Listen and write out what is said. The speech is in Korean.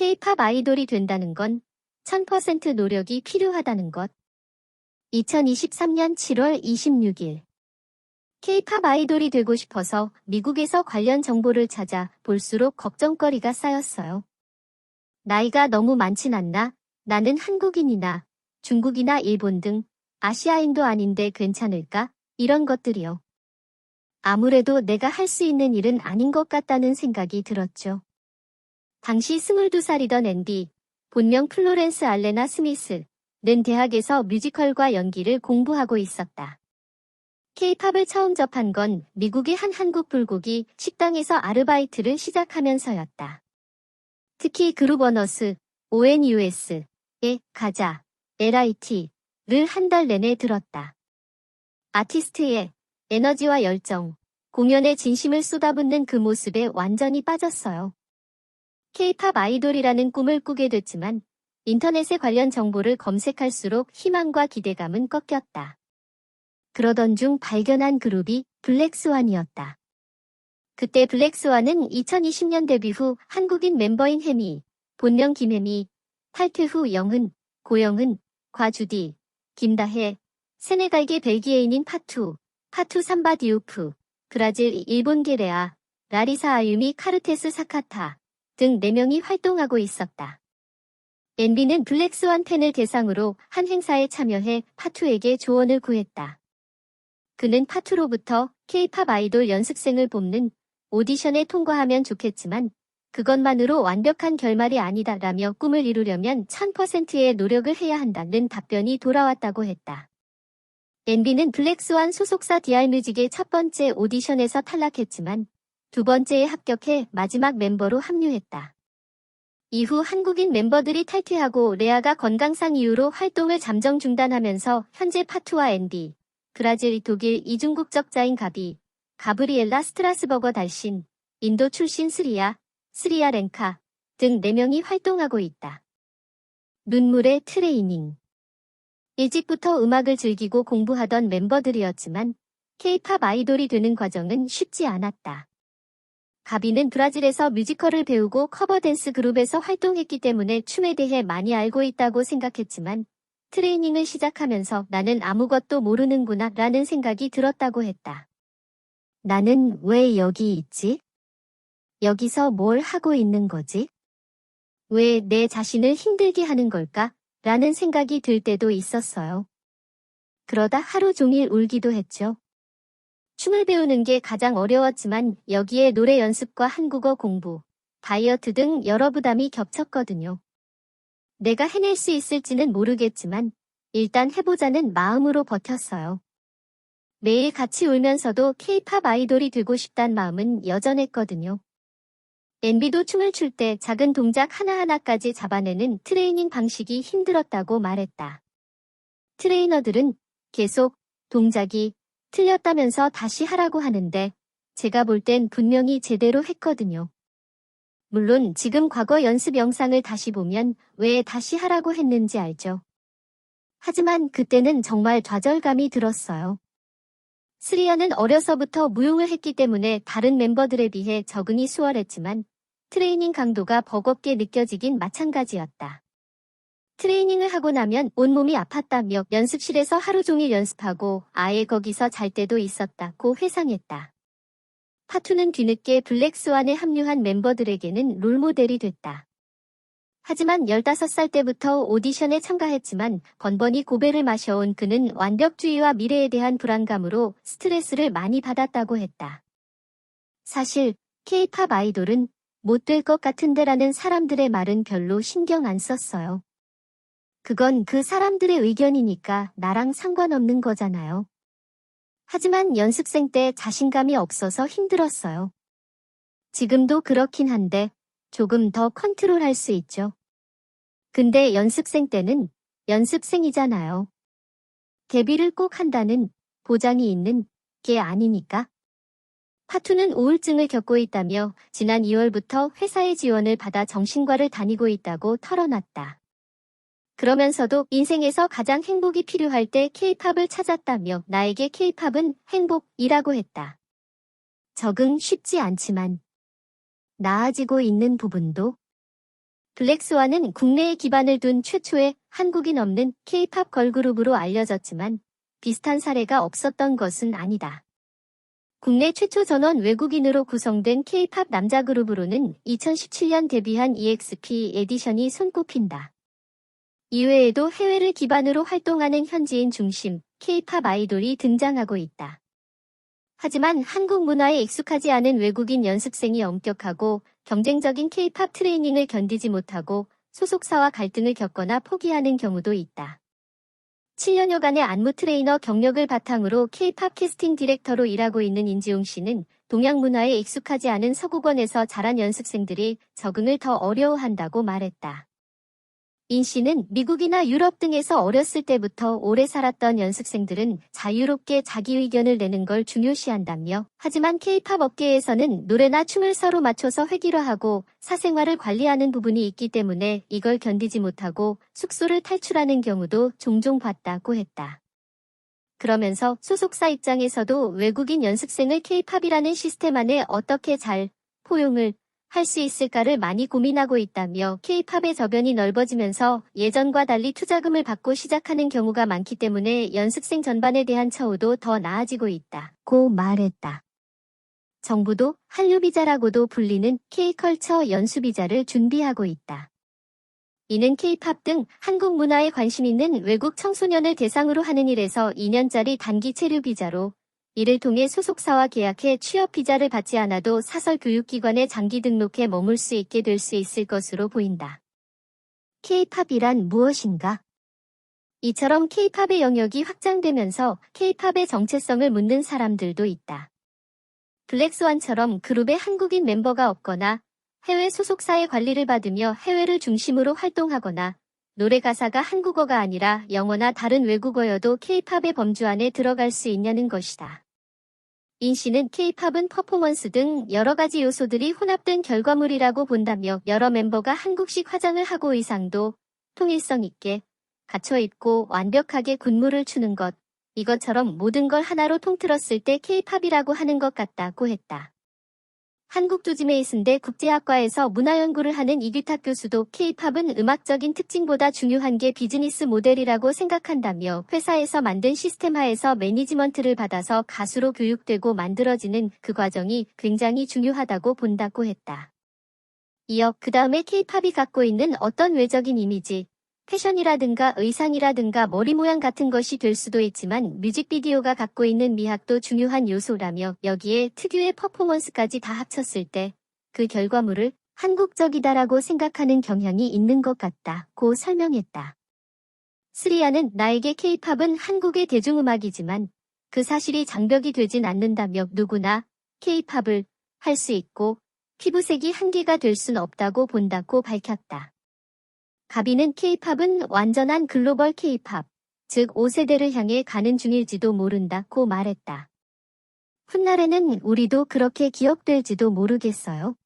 K-팝 아이돌이 된다는 건 1000% 노력이 필요하다는 것. 2023년 7월 26일. K-팝 아이돌이 되고 싶어서 미국에서 관련 정보를 찾아 볼수록 걱정거리가 쌓였어요. 나이가 너무 많진 않나? 나는 한국인이나 중국이나 일본 등 아시아인도 아닌데 괜찮을까? 이런 것들이요. 아무래도 내가 할 수 있는 일은 아닌 것 같다는 생각이 들었죠. 당시 22살이던 앤디, 본명 플로렌스 알레나 스미스는 대학에서 뮤지컬과 연기를 공부하고 있었다. K-팝을 처음 접한 건 미국의 한 한국 불고기 식당에서 아르바이트를 시작하면서였다. 특히 그룹 어너스, ONUS의 가자, LIT를 한 달 내내 들었다. 아티스트의 에너지와 열정, 공연에 진심을 쏟아붓는 그 모습에 완전히 빠졌어요. K-팝 아이돌이라는 꿈을 꾸게 됐지만 인터넷에 관련 정보를 검색할수록 희망과 기대감은 꺾였다. 그러던 중 발견한 그룹이 블랙스완이었다. 그때 블랙스완은 2020년 데뷔 후 한국인 멤버인 혜미, 본명 김혜미, 탈퇴 후 영은, 고영은, 과주디, 김다혜, 세네갈계 벨기에인인 파투 삼바 디우프, 브라질 일본계 레아, 라리사 아유미 카르테스 사카타 등 4명이 활동하고 있었다. 엔비는 블랙스완 팬을 대상으로 한 행사에 참여해 파투에게 조언을 구했다. 그는 파투로부터 K-팝 아이돌 연습생을 뽑는 오디션에 통과하면 좋겠지만 그것만으로 완벽한 결말이 아니다라며 꿈을 이루려면 1000%의 노력을 해야 한다는 답변이 돌아왔다고 했다. 엔비는 블랙스완 소속사 DR뮤직의 첫 번째 오디션에서 탈락했지만 두 번째에 합격해 마지막 멤버로 합류했다. 이후 한국인 멤버들이 탈퇴하고 레아가 건강상 이유로 활동을 잠정 중단하면서 현재 파투와 엔비, 브라질, 독일 이중국적 자인 가비, 가브리엘라 스트라스버거 달신, 인도 출신 스리아 렌카 등 4명이 활동하고 있다. 눈물의 트레이닝. 일찍부터 음악을 즐기고 공부하던 멤버들이었지만 K-팝 아이돌이 되는 과정은 쉽지 않았다. 가비는 브라질에서 뮤지컬을 배우고 커버 댄스 그룹에서 활동했기 때문에 춤에 대해 많이 알고 있다고 생각했지만 트레이닝을 시작하면서 나는 아무것도 모르는구나 라는 생각이 들었다고 했다. 나는 왜 여기 있지? 여기서 뭘 하고 있는 거지? 왜 내 자신을 힘들게 하는 걸까? 라는 생각이 들 때도 있었어요. 그러다 하루 종일 울기도 했죠. 춤을 배우는 게 가장 어려웠지만 여기에 노래 연습과 한국어 공부, 다이어트 등 여러 부담이 겹쳤거든요. 내가 해낼 수 있을지는 모르겠지만 일단 해보자는 마음으로 버텼어요. 매일 같이 울면서도 K-팝 아이돌이 되고 싶단 마음은 여전했거든요. 엔비도 춤을 출 때 작은 동작 하나하나까지 잡아내는 트레이닝 방식이 힘들었다고 말했다. 트레이너들은 계속 동작이 틀렸다면서 다시 하라고 하는데 제가 볼 땐 분명히 제대로 했거든요. 물론 지금 과거 연습 영상을 다시 보면 왜 다시 하라고 했는지 알죠. 하지만 그때는 정말 좌절감이 들었어요. 스리아는 어려서부터 무용을 했기 때문에 다른 멤버들에 비해 적응이 수월했지만 트레이닝 강도가 버겁게 느껴지긴 마찬가지였다. 트레이닝을 하고 나면 온몸이 아팠다며 연습실에서 하루 종일 연습하고 아예 거기서 잘 때도 있었다고 회상했다. 파투는 뒤늦게 블랙스완에 합류한 멤버들에게는 롤모델이 됐다. 하지만 15살 때부터 오디션에 참가했지만 번번이 고배를 마셔온 그는 완벽주의와 미래에 대한 불안감으로 스트레스를 많이 받았다고 했다. 사실 K-팝 아이돌은 못 될 것 같은데라는 사람들의 말은 별로 신경 안 썼어요. 그건 그 사람들의 의견이니까 나랑 상관없는 거잖아요. 하지만 연습생 때 자신감이 없어서 힘들었어요. 지금도 그렇긴 한데 조금 더 컨트롤할 수 있죠. 근데 연습생 때는 연습생이잖아요. 데뷔를 꼭 한다는 보장이 있는 게 아니니까. 파투는 우울증을 겪고 있다며 지난 2월부터 회사의 지원을 받아 정신과를 다니고 있다고 털어놨다. 그러면서도 인생에서 가장 행복이 필요할 때 K-팝을 찾았다며 나에게 K-팝은 행복이라고 했다. 적응 쉽지 않지만 나아지고 있는 부분도 블랙스완은 국내에 기반을 둔 최초의 한국인 없는 K-팝 걸그룹으로 알려졌지만 비슷한 사례가 없었던 것은 아니다. 국내 최초 전원 외국인으로 구성된 K-팝 남자 그룹으로는 2017년 데뷔한 EXP 에디션이 손꼽힌다. 이외에도 해외를 기반으로 활동하는 현지인 중심 K-팝 아이돌이 등장하고 있다. 하지만 한국 문화에 익숙하지 않은 외국인 연습생이 엄격하고 경쟁적인 K-팝 트레이닝을 견디지 못하고 소속사와 갈등을 겪거나 포기하는 경우도 있다. 7년여간의 안무 트레이너 경력을 바탕으로 K-팝 캐스팅 디렉터로 일하고 있는 인지용 씨는 동양 문화에 익숙하지 않은 서구권에서 자란 연습생들이 적응을 더 어려워한다고 말했다. 인 씨는 미국이나 유럽 등에서 어렸을 때부터 오래 살았던 연습생들은 자유롭게 자기 의견을 내는 걸 중요시한다며, 하지만 K-팝 업계에서는 노래나 춤을 서로 맞춰서 획일화하고 사생활을 관리하는 부분이 있기 때문에 이걸 견디지 못하고 숙소를 탈출하는 경우도 종종 봤다고 했다. 그러면서 소속사 입장에서도 외국인 연습생을 K-팝이라는 시스템 안에 어떻게 잘 포용을 할 수 있을까를 많이 고민하고 있다며, K-팝의 저변이 넓어지면서 예전과 달리 투자금을 받고 시작하는 경우가 많기 때문에 연습생 전반에 대한 처우도 더 나아지고 있다고 말했다. 정부도 한류비자라고도 불리는 K-컬처 연수비자를 준비하고 있다. 이는 K-팝 등 한국 문화에 관심 있는 외국 청소년을 대상으로 하는 일에서 2년짜리 단기 체류 비자로, 이를 통해 소속사와 계약해 취업 비자를 받지 않아도 사설 교육기관에 장기 등록해 머물 수 있게 될 수 있을 것으로 보인다. K-팝이란 무엇인가? 이처럼 K-팝의 영역이 확장되면서 K-팝의 정체성을 묻는 사람들도 있다. 블랙스완처럼 그룹에 한국인 멤버가 없거나 해외 소속사의 관리를 받으며 해외를 중심으로 활동하거나 노래 가사가 한국어가 아니라 영어나 다른 외국어여도 K-팝의 범주 안에 들어갈 수 있냐는 것이다. 인 씨는 K-팝은 퍼포먼스 등 여러 가지 요소들이 혼합된 결과물이라고 본다며, 여러 멤버가 한국식 화장을 하고 의상도 통일성 있게 갖춰 입고 완벽하게 군무를 추는 것, 이것처럼 모든 걸 하나로 통틀었을 때 K-팝이라고 하는 것 같다고 했다. 한국조지메이슨대 국제학과에서 문화연구를 하는 이규탁 교수도 K-팝은 음악적인 특징보다 중요한 게 비즈니스 모델이라고 생각한다며, 회사에서 만든 시스템 하에서 매니지먼트를 받아서 가수로 교육되고 만들어지는 그 과정이 굉장히 중요하다고 본다고 했다. 이어 그 다음에 K-팝이 갖고 있는 어떤 외적인 이미지, 패션이라든가 의상이라든가 머리 모양 같은 것이 될 수도 있지만 뮤직비디오가 갖고 있는 미학도 중요한 요소라며, 여기에 특유의 퍼포먼스까지 다 합쳤을 때 그 결과물을 한국적이다라고 생각하는 경향이 있는 것 같다고 설명했다. 스리아는 나에게 K-팝은 한국의 대중음악이지만 그 사실이 장벽이 되진 않는다며, 누구나 K-팝을 할 수 있고 피부색이 한계가 될 순 없다고 본다고 밝혔다. 가비는 K-팝은 완전한 글로벌 K-팝, 즉 5세대를 향해 가는 중일지도 모른다고 말했다. 훗날에는 우리도 그렇게 기억될지도 모르겠어요.